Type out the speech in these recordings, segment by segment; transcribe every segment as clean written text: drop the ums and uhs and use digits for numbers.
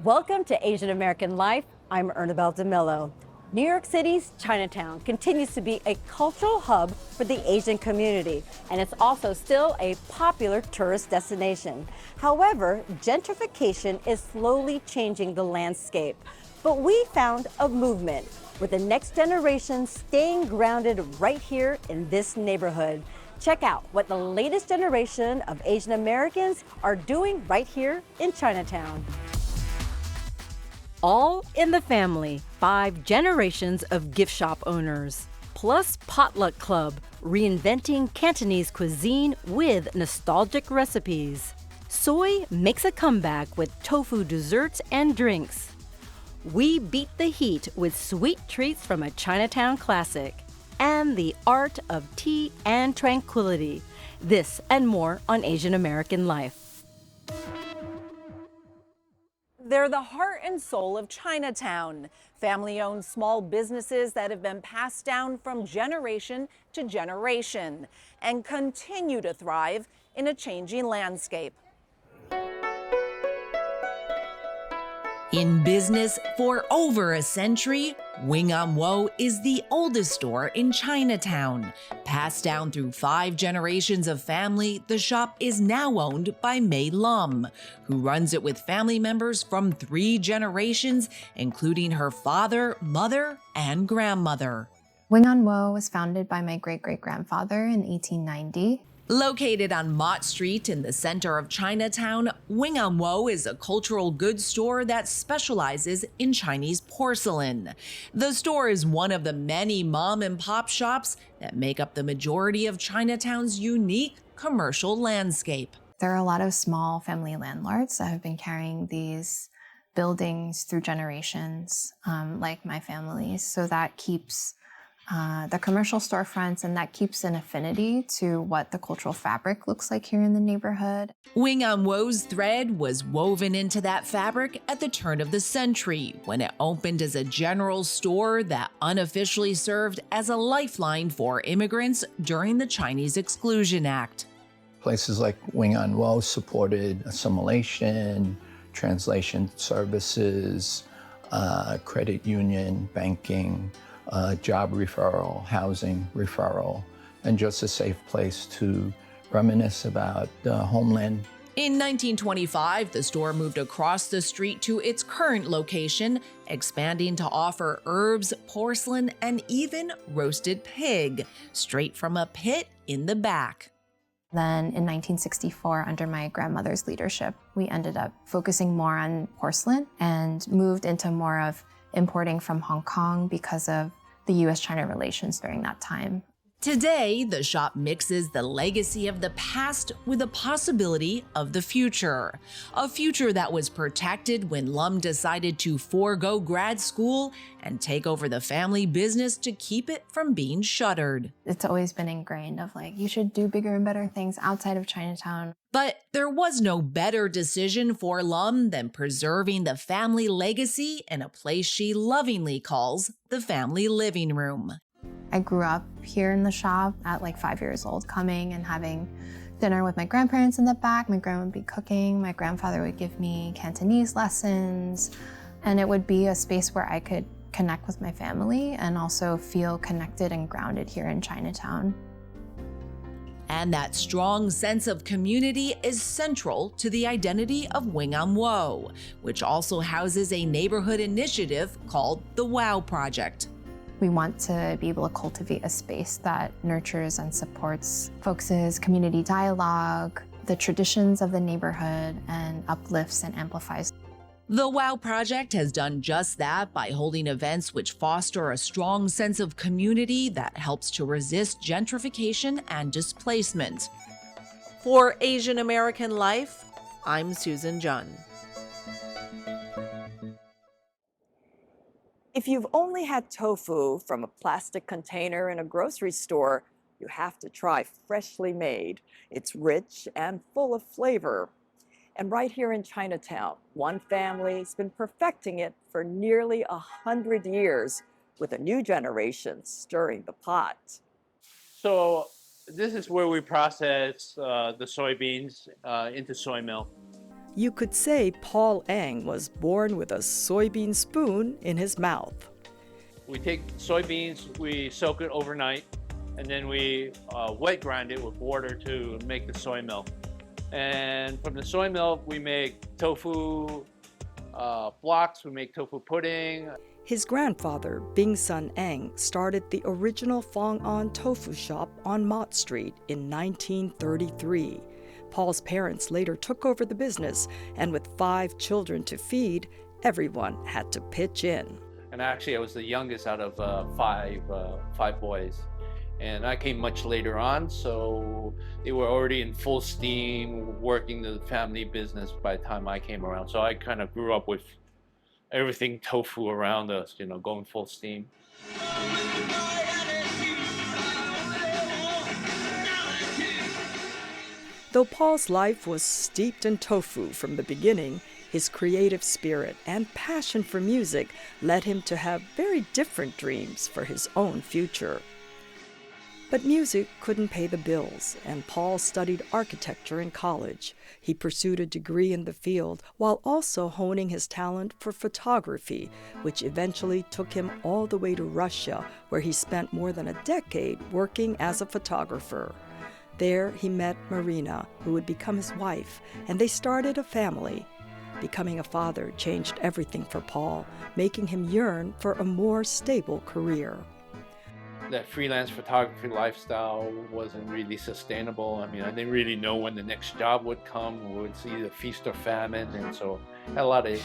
Welcome to Asian American Life. I'm Ernabelle DeMillo. New York City's Chinatown continues to be a cultural hub for the Asian community, and it's also still a popular tourist destination. However, gentrification is slowly changing the landscape. But we found a movement with the next generation staying grounded right here in this neighborhood. Check out what the latest generation of Asian Americans are doing right here in Chinatown. All in the family, 5 generations of gift shop owners, plus Potluck Club, reinventing Cantonese cuisine with nostalgic recipes. Soy makes a comeback with tofu desserts and drinks. We beat the heat with sweet treats from a Chinatown classic. And the art of tea and tranquility. This and more on Asian American Life. They're the heart and soul of Chinatown, family-owned small businesses that have been passed down from generation to generation and continue to thrive in a changing landscape. In business for over a century, Wing On Wo is the oldest store in Chinatown. Passed down through 5 generations of family, the shop is now owned by Mei Lum, who runs it with family members from 3 generations, including her father, mother, and grandmother. Wing On Wo was founded by my great-great-grandfather in 1890. Located on Mott Street in the center of Chinatown, Wing On Wo is a cultural goods store that specializes in Chinese porcelain. The store is one of the many mom and pop shops that make up the majority of Chinatown's unique commercial landscape. There are a lot of small family landlords that have been carrying these buildings through generations, like my family, so that keeps the commercial storefronts, and that keeps an affinity to what the cultural fabric looks like here in the neighborhood. Wing On Wo's thread was woven into that fabric at the turn of the century when it opened as a general store that unofficially served as a lifeline for immigrants during the Chinese Exclusion Act. Places like Wing On Wo supported assimilation, translation services, credit union, banking, job referral, housing referral, and just a safe place to reminisce about the homeland. In 1925, the store moved across the street to its current location, expanding to offer herbs, porcelain, and even roasted pig, straight from a pit in the back. Then in 1964, under my grandmother's leadership, we ended up focusing more on porcelain and moved into more of importing from Hong Kong because of the US-China relations during that time. Today, the shop mixes the legacy of the past with the possibility of the future. A future that was protected when Lum decided to forego grad school and take over the family business to keep it from being shuttered. It's always been ingrained of like, you should do bigger and better things outside of Chinatown. But there was no better decision for Lum than preserving the family legacy in a place she lovingly calls the family living room. I grew up here in the shop at like 5 years old, coming and having dinner with my grandparents in the back. My grandma would be cooking. My grandfather would give me Cantonese lessons. And it would be a space where I could connect with my family and also feel connected and grounded here in Chinatown. And that strong sense of community is central to the identity of Wing On Wo, which also houses a neighborhood initiative called the WOW Project. We want to be able to cultivate a space that nurtures and supports folks' community dialogue, the traditions of the neighborhood, and uplifts and amplifies. The WOW Project has done just that by holding events which foster a strong sense of community that helps to resist gentrification and displacement. For Asian American Life, I'm Susan Jun. If you've only had tofu from a plastic container in a grocery store, you have to try freshly made. It's rich and full of flavor. And right here in Chinatown, one family's been perfecting it for nearly 100 years, with a new generation stirring the pot. So this is where we process the soybeans into soy milk. You could say Paul Eng was born with a soybean spoon in his mouth. We take soybeans, we soak it overnight, and then we wet grind it with water to make the soy milk. And from the soy milk, we make tofu blocks, we make tofu pudding. His grandfather, Bing Sun Eng, started the original Fong On tofu shop on Mott Street in 1933. Paul's parents later took over the business, and with 5 children to feed, everyone had to pitch in. And actually, I was the youngest out of five boys. And I came much later on, so they were already in full steam working the family business by the time I came around. So I kind of grew up with everything tofu around us, you know, going full steam. Though Paul's life was steeped in tofu from the beginning, his creative spirit and passion for music led him to have very different dreams for his own future. But music couldn't pay the bills, and Paul studied architecture in college. He pursued a degree in the field while also honing his talent for photography, which eventually took him all the way to Russia, where he spent more than a decade working as a photographer. There he met Marina, who would become his wife, and they started a family. Becoming a father changed everything for Paul, making him yearn for a more stable career. That freelance photography lifestyle wasn't really sustainable. I mean, I didn't really know when the next job would come. It was either feast or famine, and so I had a lot of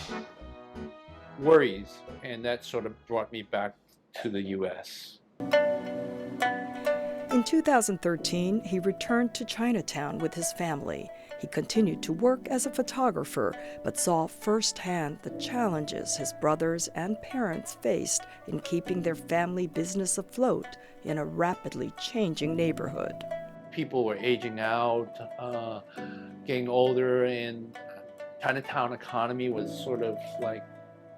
worries, and that sort of brought me back to the U.S. In 2013, he returned to Chinatown with his family. He continued to work as a photographer, but saw firsthand the challenges his brothers and parents faced in keeping their family business afloat in a rapidly changing neighborhood. People were aging out, getting older, and Chinatown economy was sort of like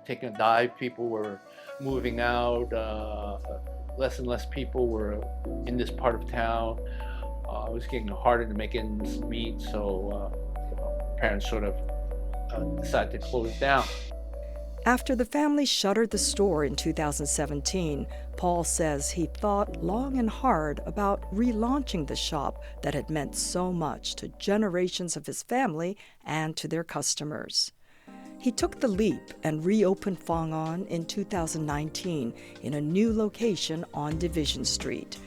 taking a dive. People were moving out. Less and less people were in this part of town. It was getting harder to make ends meet, so parents sort of decided to close down. After the family shuttered the store in 2017, Paul says he thought long and hard about relaunching the shop that had meant so much to generations of his family and to their customers. He took the leap and reopened Fong On in 2019 in a new location on Division Street.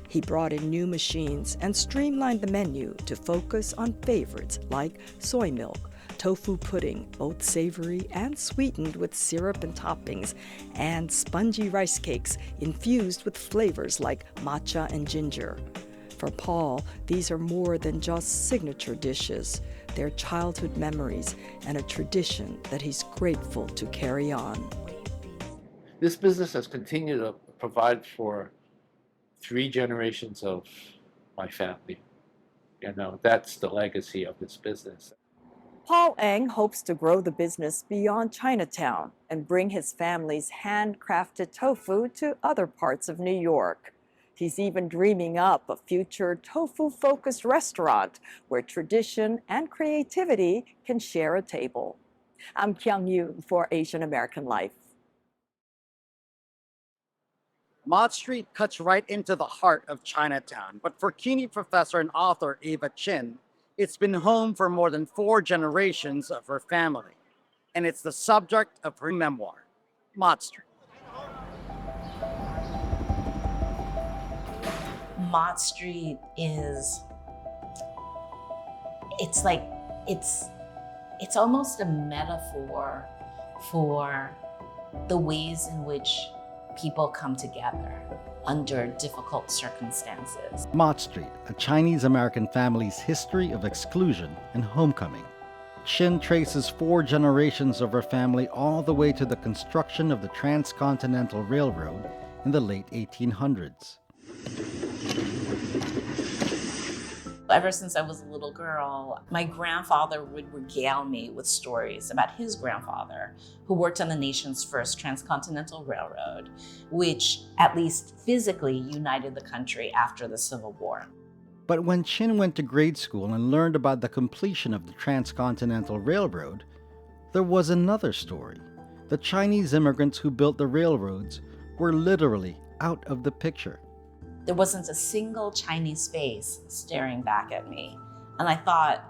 He brought in new machines and streamlined the menu to focus on favorites like soy milk, tofu pudding, both savory and sweetened with syrup and toppings, and spongy rice cakes infused with flavors like matcha and ginger. For Paul, these are more than just signature dishes. They're childhood memories and a tradition that he's grateful to carry on. This business has continued to provide for 3 generations of my family. You know, that's the legacy of this business. Paul Eng hopes to grow the business beyond Chinatown and bring his family's handcrafted tofu to other parts of New York. He's even dreaming up a future tofu-focused restaurant where tradition and creativity can share a table. I'm Nguyen for Asian American Life. Mott Street cuts right into the heart of Chinatown, but for CUNY professor and author Eva Chen, it's been home for more than 4 generations of her family, and it's the subject of her memoir, Mott Street. Mott Street is, it's almost a metaphor for the ways in which people come together under difficult circumstances. Mott Street, a Chinese-American family's history of exclusion and homecoming. Chen traces 4 generations of her family all the way to the construction of the Transcontinental Railroad in the late 1800s. Ever since I was a little girl, my grandfather would regale me with stories about his grandfather, who worked on the nation's first transcontinental railroad, which at least physically united the country after the Civil War. But when Chen went to grade school and learned about the completion of the Transcontinental Railroad, there was another story. The Chinese immigrants who built the railroads were literally out of the picture. There wasn't a single Chinese face staring back at me. And I thought,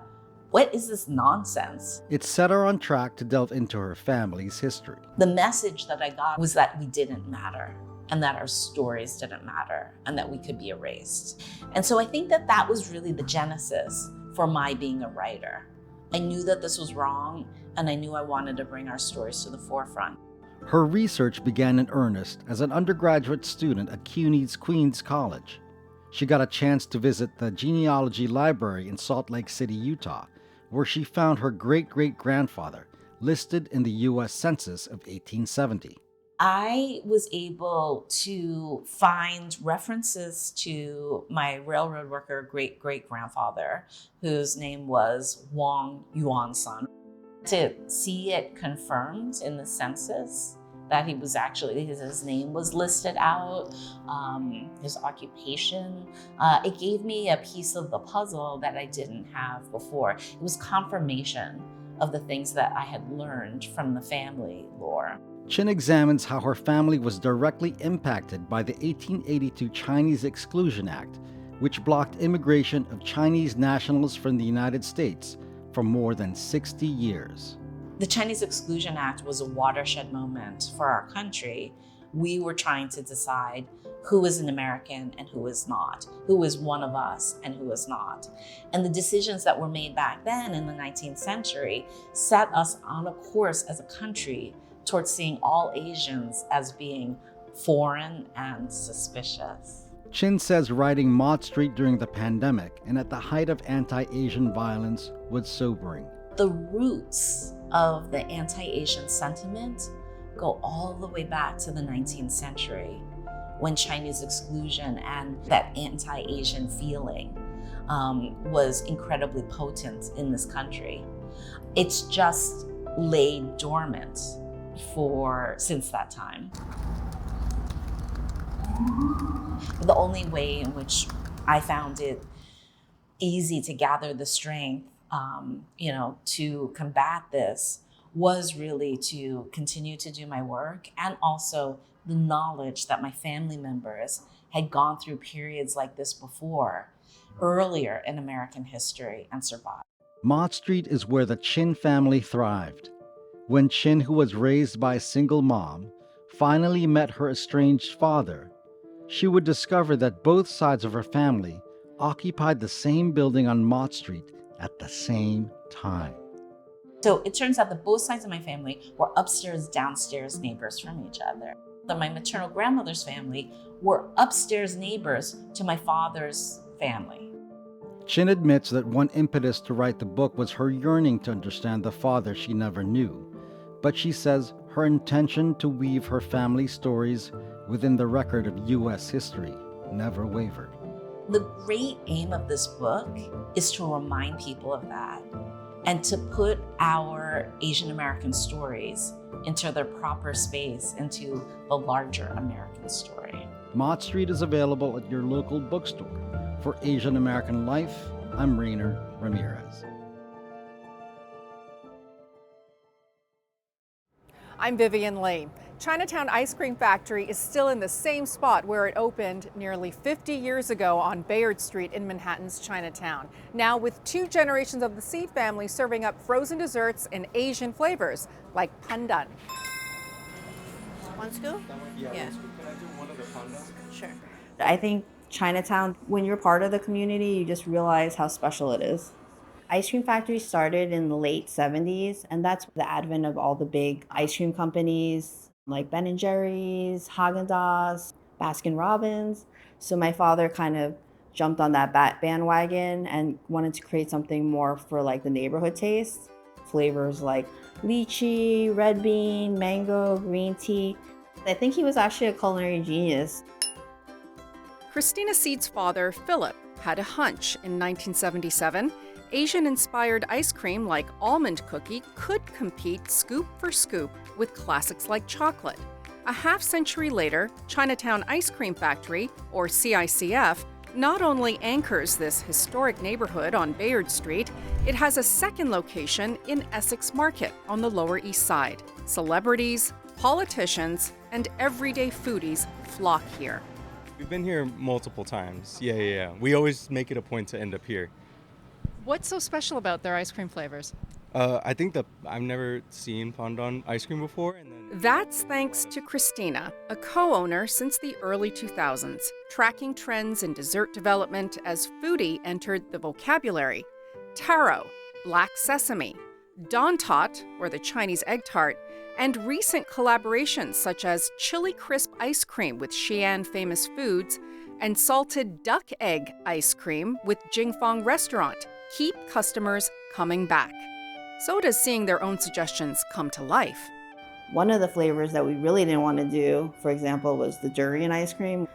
what is this nonsense? It set her on track to delve into her family's history. The message that I got was that we didn't matter, and that our stories didn't matter, and that we could be erased. And so I think that that was really the genesis for my being a writer. I knew that this was wrong, and I knew I wanted to bring our stories to the forefront. Her research began in earnest as an undergraduate student at CUNY's Queens College. She got a chance to visit the genealogy library in Salt Lake City, Utah, where she found her great-great-grandfather listed in the U.S. Census of 1870. I was able to find references to my railroad worker great-great-grandfather, whose name was Wang Yuan-san. To see it confirmed in the census that he was actually, his name was listed out, his occupation, it gave me a piece of the puzzle that I didn't have before. It was confirmation of the things that I had learned from the family lore. Chen examines how her family was directly impacted by the 1882 Chinese Exclusion Act, which blocked immigration of Chinese nationals from the United States for more than 60 years. The Chinese Exclusion Act was a watershed moment for our country. We were trying to decide who is an American and who is not, who is one of us and who is not. And the decisions that were made back then in the 19th century set us on a course as a country towards seeing all Asians as being foreign and suspicious. Chen says writing Mott Street during the pandemic and at the height of anti-Asian violence was sobering. The roots of the anti-Asian sentiment go all the way back to the 19th century, when Chinese exclusion and that anti-Asian feeling was incredibly potent in this country. It's just laid dormant since that time. The only way in which I found it easy to gather the strength, to combat this was really to continue to do my work, and also the knowledge that my family members had gone through periods like this before, earlier in American history, and survived. Mott Street is where the Chen family thrived. When Chen, who was raised by a single mom, finally met her estranged father, she would discover that both sides of her family occupied the same building on Mott Street at the same time. So it turns out that both sides of my family were upstairs, downstairs neighbors from each other. That my maternal grandmother's family were upstairs neighbors to my father's family. Chen admits that one impetus to write the book was her yearning to understand the father she never knew, but she says her intention to weave her family stories within the record of U.S. history never wavered. The great aim of this book is to remind people of that and to put our Asian American stories into their proper space, into the larger American story. Mott Street is available at your local bookstore. For Asian American Life, I'm Rainer Ramirez. I'm Vivian Lee. Chinatown Ice Cream Factory is still in the same spot where it opened nearly 50 years ago on Bayard Street in Manhattan's Chinatown. Now with 2 generations of the Seid family serving up frozen desserts in Asian flavors like pandan. One scoop? Yeah. One scoop. Can I do one of the pandan? Sure. I think Chinatown, when you're part of the community, you just realize how special it is. Ice cream factory started in the late 70s, and that's the advent of all the big ice cream companies like Ben & Jerry's, Haagen-Dazs, Baskin-Robbins. So my father kind of jumped on that bandwagon and wanted to create something more for like the neighborhood taste. Flavors like lychee, red bean, mango, green tea. I think he was actually a culinary genius. Christina Seid's father, Philip, had a hunch in 1977. Asian-inspired ice cream like almond cookie could compete scoop for scoop with classics like chocolate. A half-century later, Chinatown Ice Cream Factory, or CICF, not only anchors this historic neighborhood on Bayard Street, it has a second location in Essex Market on the Lower East Side. Celebrities, politicians, and everyday foodies flock here. We've been here multiple times. Yeah. We always make it a point to end up here. What's so special about their ice cream flavors? I think that I've never seen fondant ice cream before. That's thanks to Christina, a co-owner since the early 2000s, tracking trends in dessert development as foodie entered the vocabulary. Taro, black sesame, Don Tot, or the Chinese egg tart, and recent collaborations such as chili crisp ice cream with Xi'an Famous Foods and salted duck egg ice cream with Jingfang Restaurant keep customers coming back. So does seeing their own suggestions come to life. One of the flavors that we really didn't want to do, for example, was the durian ice cream.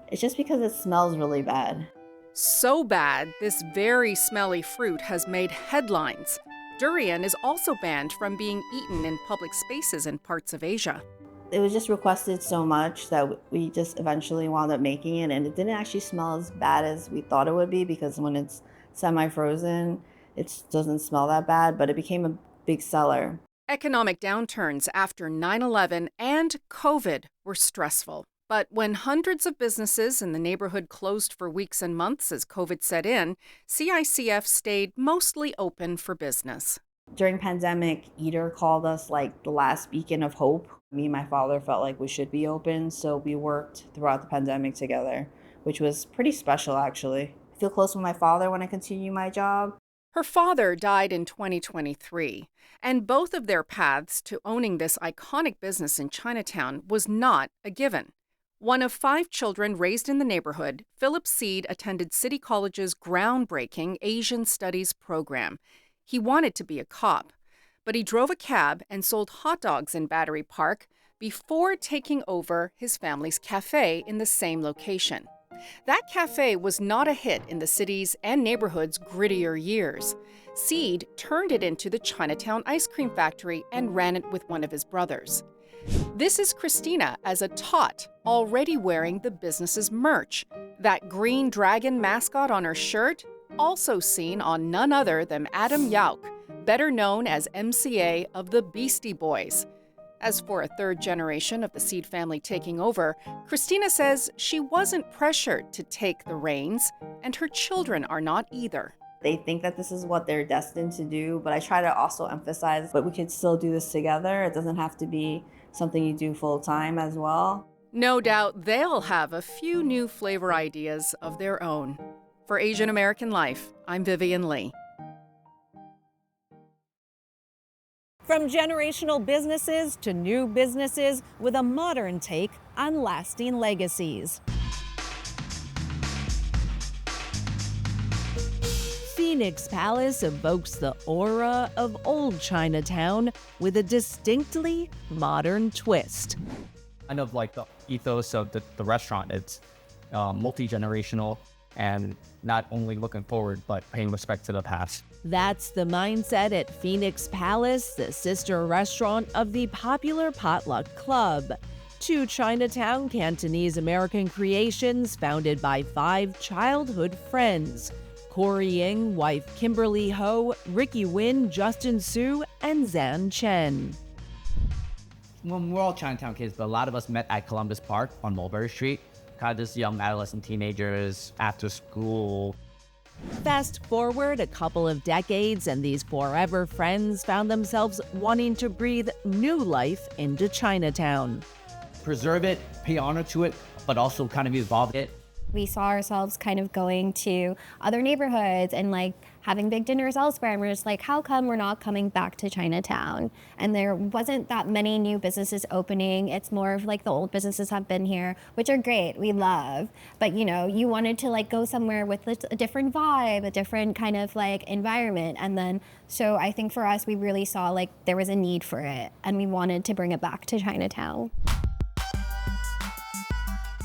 It's just because it smells really bad. So bad, this very smelly fruit has made headlines. Durian is also banned from being eaten in public spaces in parts of Asia. It was just requested so much that we just eventually wound up making it, and it didn't actually smell as bad as we thought it would be, because when it's semi-frozen, it doesn't smell that bad, but it became a big seller. Economic downturns after 9/11 and COVID were stressful. But when hundreds of businesses in the neighborhood closed for weeks and months as COVID set in, CICF stayed mostly open for business. During pandemic, Eater called us like the last beacon of hope. Me and my father felt like we should be open, so we worked throughout the pandemic together, which was pretty special actually. I feel close with my father when I continue my job. Her father died in 2023, and both of their paths to owning this iconic business in Chinatown was not a given. One of 5 children raised in the neighborhood, Philip Seid attended City College's groundbreaking Asian Studies program. He wanted to be a cop, but he drove a cab and sold hot dogs in Battery Park before taking over his family's cafe in the same location. That cafe was not a hit in the city's and neighborhood's grittier years. Seid turned it into the Chinatown ice cream factory and ran it with one of his brothers. This is Christina as a tot, already wearing the business's merch. That green dragon mascot on her shirt, also seen on none other than Adam Yauch, better known as MCA of the Beastie Boys. As for a third generation of the Seid family taking over, Christina says she wasn't pressured to take the reins, and her children are not either. They think that this is what they're destined to do, but I try to also emphasize, but we can still do this together. It doesn't have to be something you do full time as well. No doubt they'll have a few new flavor ideas of their own. For Asian American Life, I'm Vivian Lee. From generational businesses to new businesses with a modern take on lasting legacies. Phoenix Palace evokes the aura of old Chinatown with a distinctly modern twist. Kind of like the ethos of the restaurant. It's multi-generational and not only looking forward, but paying respect to the past. That's the mindset at Phoenix Palace, the sister restaurant of the popular Potluck Club. 2 Chinatown Cantonese American creations founded by 5 childhood friends. Cory, wife Kimberly Ho, Ricky Nguyen, Justin Su, and Zan Chen. Well, we're all Chinatown kids, but a lot of us met at Columbus Park on Mulberry Street. Kind of just young adolescent teenagers after school. Fast forward a couple of decades, and these forever friends found themselves wanting to breathe new life into Chinatown. Preserve it, pay honor to it, but also kind of evolve it. We saw ourselves kind of going to other neighborhoods and like having big dinners elsewhere, and we're just like, how come we're not coming back to Chinatown? And there wasn't that many new businesses opening. It's more of like the old businesses have been here, which are great, we love. But you know, you wanted to like go somewhere with a different vibe, a different kind of like environment. And then, so I think for us, we really saw like there was a need for it, and we wanted to bring it back to Chinatown.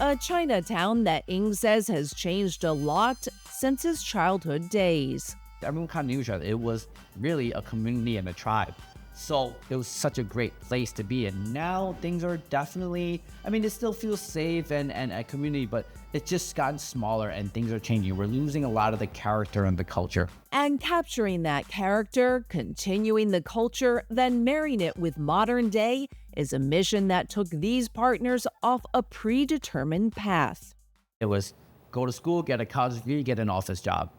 A Chinatown that Ng says has changed a lot since his childhood days. Everyone kind of knew each other. It was really a community and a tribe. So it was such a great place to be. And now things are definitely, I mean, it still feels safe and a community, but it's just gotten smaller and things are changing. We're losing a lot of the character and the culture. And capturing that character, continuing the culture, then marrying it with modern day is a mission that took these partners off a predetermined path. It was go to school, get a college degree, get an office job.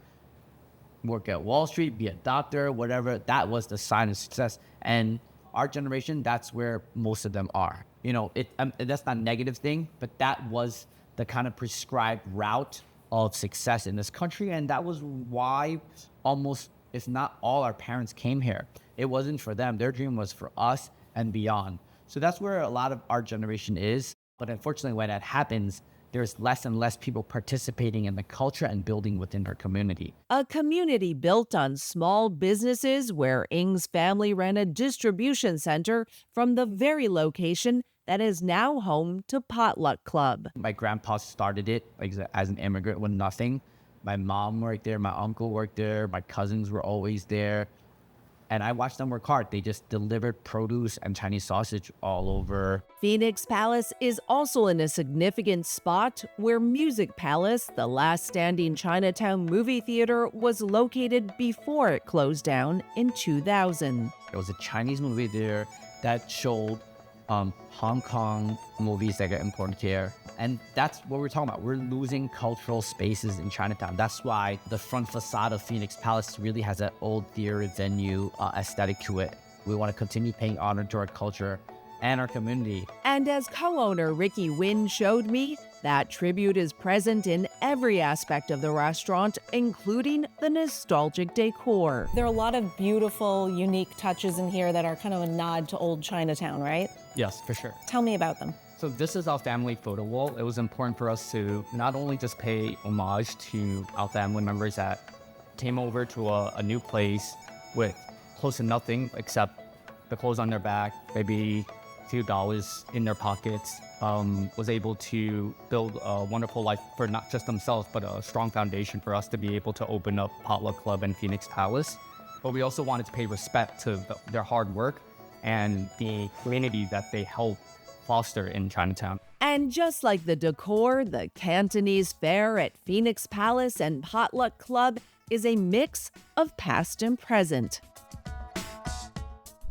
Work at Wall Street, be a doctor, whatever. That was the sign of success. And our generation, that's where most of them are. You know, that's not a negative thing, but that was the kind of prescribed route of success in this country. And that was why almost, if not all, our parents came here. It wasn't for them. Their dream was for us and beyond. So that's where a lot of our generation is. But unfortunately, when that happens, there's less and less people participating in the culture and building within our community. A community built on small businesses where Ng's family ran a distribution center from the very location that is now home to Potluck Club. My grandpa started it as an immigrant with nothing. My mom worked there, my uncle worked there, my cousins were always there. And I watched them work hard. They just delivered produce and Chinese sausage all over. Phoenix Palace is also in a significant spot where Music Palace, the last standing Chinatown movie theater, was located before it closed down in 2000. There was a Chinese movie there that showed Hong Kong movies that get imported here. And that's what we're talking about. We're losing cultural spaces in Chinatown. That's why the front facade of Phoenix Palace really has that old theater venue aesthetic to it. We want to continue paying honor to our culture and our community. And as co-owner Ricky Nguyen showed me, that tribute is present in every aspect of the restaurant, including the nostalgic decor. There are a lot of beautiful, unique touches in here that are kind of a nod to old Chinatown, right? Yes, for sure. Tell me about them. So this is our family photo wall. It was important for us to not only just pay homage to our family members that came over to a new place with close to nothing except the clothes on their back, maybe a few dollars in their pockets, was able to build a wonderful life for not just themselves, but a strong foundation for us to be able to open up Potluck Club and Phoenix Palace. But we also wanted to pay respect to their hard work and the community that they helped foster in Chinatown. And just like the decor, the Cantonese fare at Phoenix Palace and Potluck Club is a mix of past and present.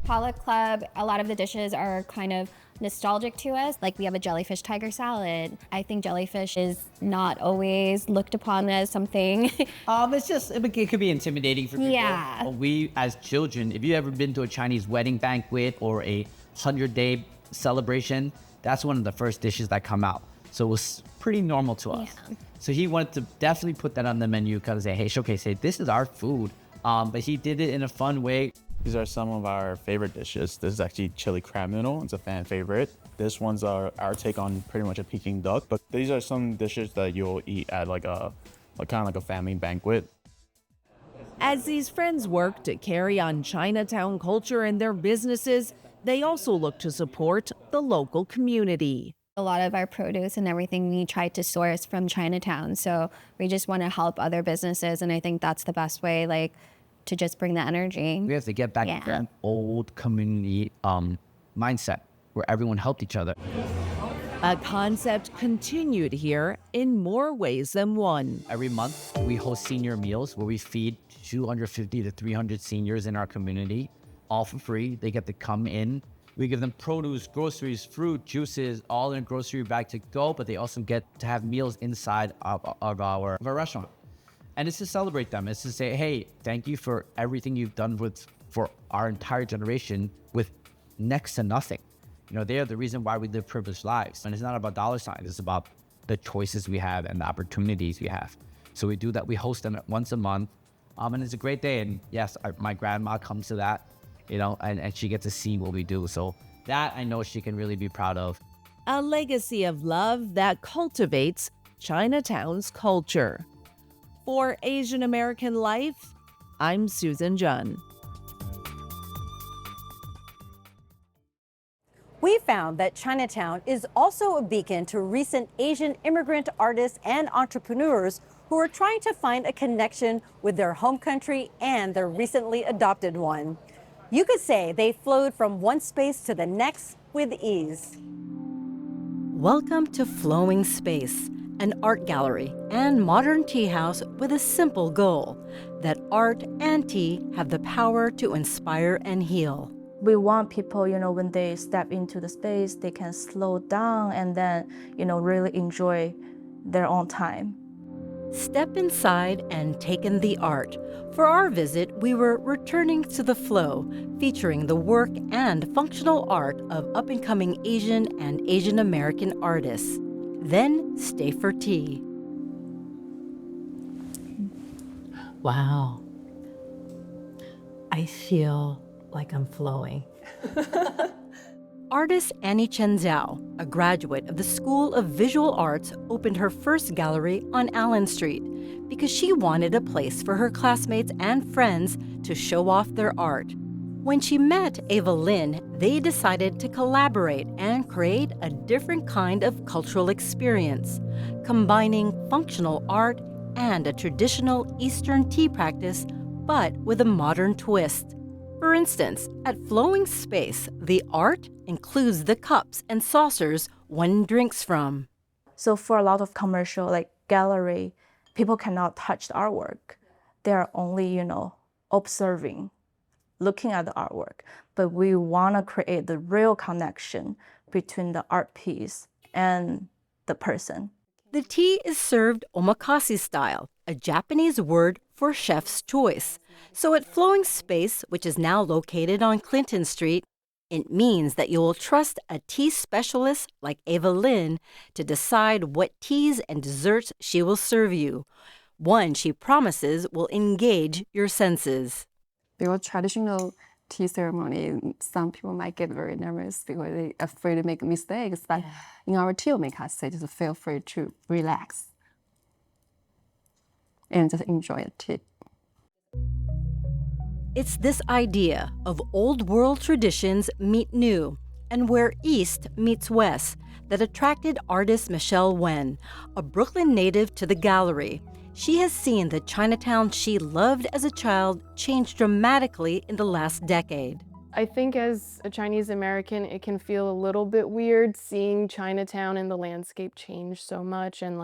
Potluck Club, a lot of the dishes are kind of nostalgic to us. Like we have a jellyfish tiger salad. I think jellyfish is not always looked upon as something. It's just, it could be intimidating for people. Yeah. We as children, if you've ever been to a Chinese wedding banquet or a 100-day celebration, that's one of the first dishes that come out. So it was pretty normal to us. Yeah. So he wanted to definitely put that on the menu because hey, showcase, hey, this is our food. But he did it in a fun way. These are some of our favorite dishes. This is actually chili crab noodle. It's a fan favorite. This one's our take on pretty much a Peking duck. But these are some dishes that you'll eat at like kind of like a family banquet. As these friends work to carry on Chinatown culture in their businesses, they also look to support the local community. A lot of our produce and everything we try to source from Chinatown. So we just want to help other businesses. And I think that's the best way, like, to just bring the energy. We have to get back to that old community mindset where everyone helped each other. A concept continued here in more ways than one. Every month, we host senior meals where we feed 250 to 300 seniors in our community, all for free. They get to come in. We give them produce, groceries, fruit, juices, all in a grocery bag to go, but they also get to have meals inside of our restaurant. And it's to celebrate them. It's to say, hey, thank you for everything you've done for our entire generation with next to nothing. You know, they are the reason why we live privileged lives. And it's not about dollar signs. It's about the choices we have and the opportunities we have. So we do that. We host them once a month. And it's a great day. And yes, my grandma comes to that, you know, and she gets to see what we do. So that I know she can really be proud of. A legacy of love that cultivates Chinatown's culture. For Asian American Life, I'm Susan Jun. We found that Chinatown is also a beacon to recent Asian immigrant artists and entrepreneurs who are trying to find a connection with their home country and their recently adopted one. You could say they flowed from one space to the next with ease. Welcome to Flowing Space, an art gallery and modern tea house with a simple goal, that art and tea have the power to inspire and heal. We want people, when they step into the space, they can slow down and then, really enjoy their own time. Step inside and take in the art. For our visit, we were returning to the flow, featuring the work and functional art of up-and-coming Asian and Asian American artists. Then stay for tea. Wow. I feel like I'm flowing. Artist Annie Chen Ziyao, a graduate of the School of Visual Arts, opened her first gallery on Allen Street because she wanted a place for her classmates and friends to show off their art. When she met Ava Lin, they decided to collaborate and create a different kind of cultural experience, combining functional art and a traditional Eastern tea practice, but with a modern twist. For instance, at Flowing Space, the art includes the cups and saucers one drinks from. So for a lot of commercial, like gallery, people cannot touch the artwork. They are only, observing, looking at the artwork. But we want to create the real connection between the art piece and the person. The tea is served omakase style, a Japanese word for chef's choice. So at Flowing Space, which is now located on Clinton Street, it means that you will trust a tea specialist like Ava Lin to decide what teas and desserts she will serve you. One she promises will engage your senses. Because traditional tea ceremony, some people might get very nervous because they're afraid to make mistakes. But in our tea omakase, just feel free to relax and just enjoy the tea. It's this idea of old world traditions meet new, and where East meets West, that attracted artist Michelle Nguyen, a Brooklyn native, to the gallery. She has seen the Chinatown she loved as a child change dramatically in the last decade. I think as a Chinese American, it can feel a little bit weird seeing Chinatown and the landscape change so much, and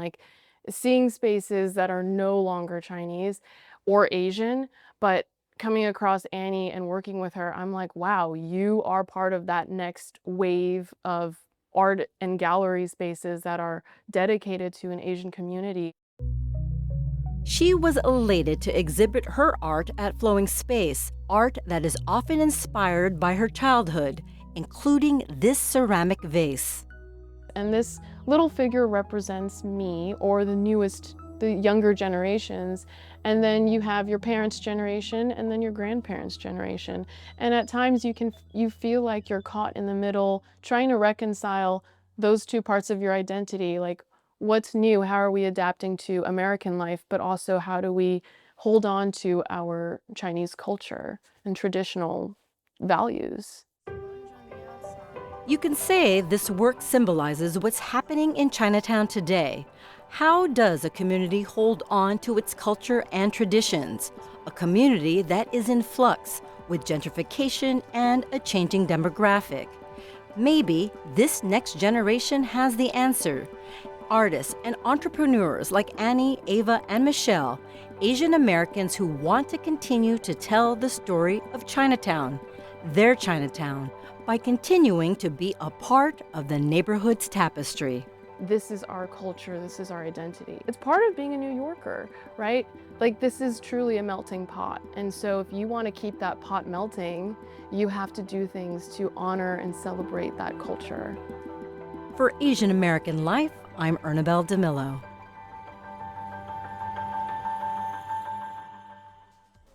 seeing spaces that are no longer Chinese or Asian, but coming across Annie and working with her, I'm like, wow, you are part of that next wave of art and gallery spaces that are dedicated to an Asian community. She was elated to exhibit her art at Flowing Space, art that is often inspired by her childhood, including this ceramic vase. And this little figure represents me, or the younger generations, and then you have your parents' generation and then your grandparents' generation. And at times you feel like you're caught in the middle, trying to reconcile those two parts of your identity, like what's new, how are we adapting to American life, but also how do we hold on to our Chinese culture and traditional values. You can say this work symbolizes what's happening in Chinatown today. How does a community hold on to its culture and traditions? A community that is in flux with gentrification and a changing demographic. Maybe this next generation has the answer. Artists and entrepreneurs like Annie, Ava, and Michelle, Asian Americans who want to continue to tell the story of Chinatown, their Chinatown, by continuing to be a part of the neighborhood's tapestry. This is our culture, this is our identity. It's part of being a New Yorker, right? This is truly a melting pot. And so if you want to keep that pot melting, you have to do things to honor and celebrate that culture. For Asian American Life, I'm Ernabelle DeMillo.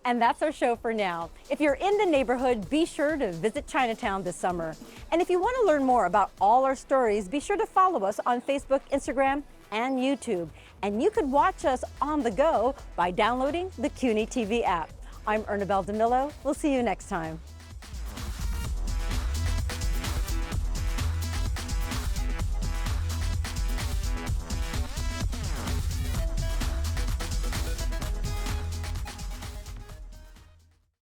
And that's our show for now. If you're in the neighborhood, be sure to visit Chinatown this summer. And if you want to learn more about all our stories, be sure to follow us on Facebook, Instagram, and YouTube. And you could watch us on the go by downloading the CUNY TV app. I'm Ernabelle DeMillo. We'll see you next time.